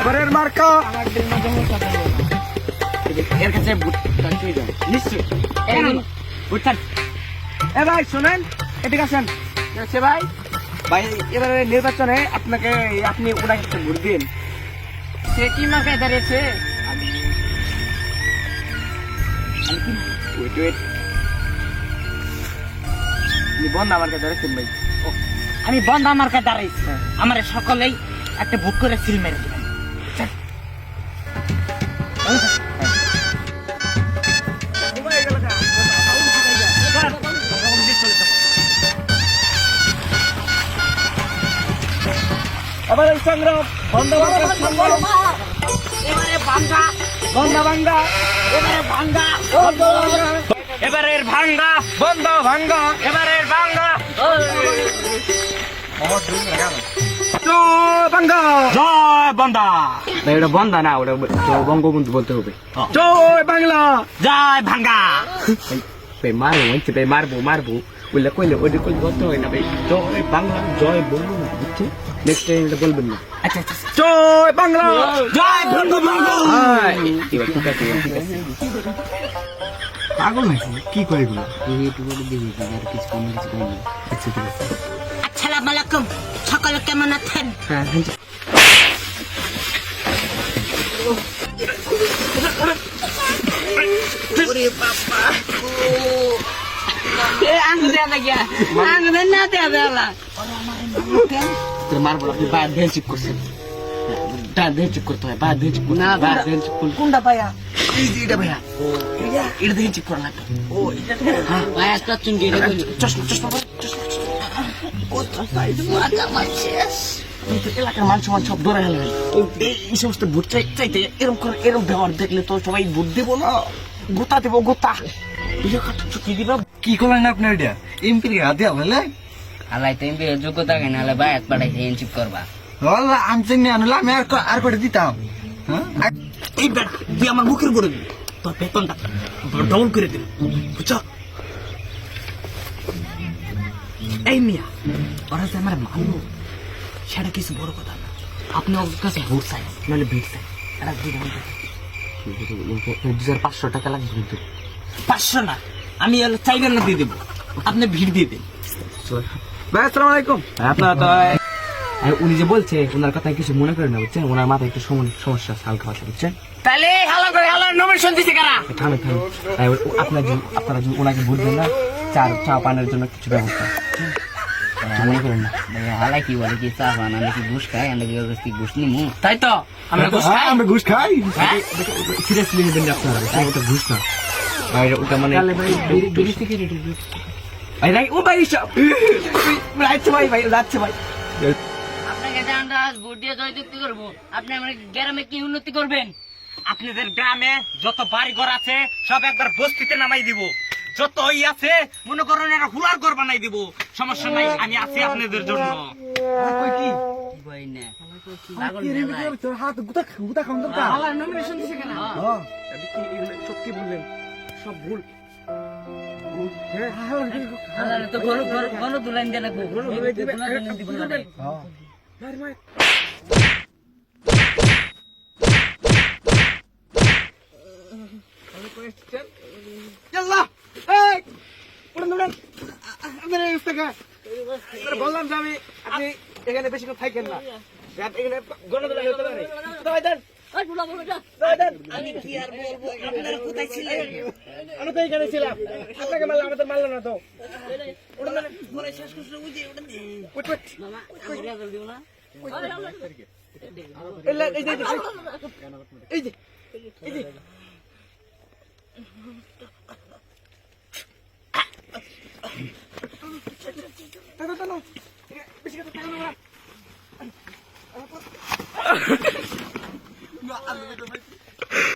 এবারের মার্কা এর কাছে ভুট্টা নিশ্চয় ভুট্টান। এ ভাই শোনেন, এদিকে আসেন। সে ভাই ভাই এবারে নির্বাচনে আপনি ওনাকে একটা ভোট দিন। সে কি মার্কায় দাঁড়িয়েছে? ওয়েট ওয়েট, আপনি বন্ধ আমার কাছে ধরেছেন ভাই। আমি বন্ধ মার্কায় দাঁড়াইছি, আমার সকলেই একটা ভোট করে সিল মেরে দিবেন। এবার এই সংগ্রাম বন্ধ সংগ্রাম এবারে ভাঙ্গা, বন্ধ ভাঙ্গা, এবারে ভাঙ্গা, বন্ধ ভাঙ্গা, এবারের ভাঙ্গা, বন্ধ ভাঙ্গা, এবারের ভাঙ্গা। জয় বাংলা, জয় বন্দা, না ওটা বন্ধা না, ওটা বঙ্গবন্ধু বলতে হবে। জয় বাংলা, জয় ভাঙ্গা। ভাই মারবো বলছে, ভাই মারবো মারবো বললে কইলে ওটা কইলে বলতে হয় না ভাই। জয় বাংলা, জয় বঙ্গবন্ধু, বুঝছে? নেক্সট টাইম এটা বলবেন না। আচ্ছা আচ্ছা, জয় বাংলা, জয় বঙ্গবন্ধু। এবার ঠিক আছে, ঠিক আছে। পাগল নাকি কি করে এগুলো? আচ্ছা ঠিক আছে। আসসালামু আলাইকুম, সকলে কেমন আছেন? হ্যাঁ মারবো, আপনি বাইরে দিয়ে চিপ করছেন, দিয়ে চিপ করতে হয়, বাইরে দিয়ে চিপ করতে হয়, বাইরে দিয়ে চিপ করতে হয়। কোনটা পায়া? এই যে এটা ভাইয়া, এটা দিয়ে চিপ করা লাগবে। হ্যাঁ পায়া তো চুঙ্গি রে কইলো। চশমা চশমা পর, চশমা এলাকার মানুষ সব ধরে গেল। এই সমস্ত ভোট চাইতে এরকম করে এরকম ব্যবহার দেখলে তো সবাই ভোট দেবো না, গোতা দেবো গোতা। কি দিবা, কি করলেন আপনি? এটা এমপি হাতে হবে আলাই তো এমপি যোগ্যতা কেন আলে বায়াত পাঠাইছে এনচিপ করবা। আনছেন না আনলে আমি আর করে দিতাম। হ্যাঁ এই ব্যাট তুই আমার মুখের উপরে দিবি, তোর বেতনটা ডবল করে দিবি, বুঝছো? এই মিয়া, ওরা যে আমার মানলো সেটা কিছু বড় কথা না। আপনি ওর কাছে ভোট চাই নাহলে ভিড় চাই, এটা 2500 টাকা লাগবে কিন্তু। 500 না, আমি হলো চাইবেন না দিয়ে দেবো, আপনি ভিড় দিয়ে দেন। ভাই আসসালামু আলাইকুম। আপনারা তো উনি যে বলছে ওনার কথা কিছু মনে করেন না, বুঝছেন? ওনার মাথায় একটু সমস্যা হালকা পাতলা, বুঝছেন? তাহলে হালা করে হালা নমিনেশন দিছে কারা? থামে থামে, আপনারা যদি ওনাকে ভোট দেন না, চা পানের জন্য কিছু ব্যবস্থা, মনে করেন না। হালাই কি বলে কি চা বানা নাকি ঘুষ খায়, আমরা কি ঘুষ নিমু? তাই তো আমরা ঘুষ খাই। আমরা ঘুষ খাই, হ্যাঁ? সিরিয়াসলি নেবেন না আপনারা, ওটা ঘুষ না। ওটা মানে ও ভাই যাচ্ছে ভাই, ভাই যাচ্ছে ভাই। আপনাকে আমরা ভোট দিয়ে জয়যুক্তি করবো, আপনি আমার গ্রামে কি উন্নতি করবেন? আপনাদের গ্রামে যত বাড়ি ঘর আছে সব একবার বস্তিতে নামাই দিব, যত ওই আছে মনে করেন এটা হুলার ঘর বানাই দিব, সমস্যা নাই, আমি আছি আপনাদের জন্য। নমিনেশন দিছে কেন? সত্যি বললেন, সব ভুল। তো ঘর দুলাইন দিয়ে রাখবো, বললাম যে আপনি এখানে বেশি করে থাকেন না, এখানে গণদোলাই হতে পারে। আমি কি আর বলবো, আপনারা কোথায় ছিলেন? আমি তো এখানে ছিলাম, আপনাকে মারলাম, আমাদের মারলো না তো। শেষ করছিল মামা, দিব না। এই যে বেশি কথা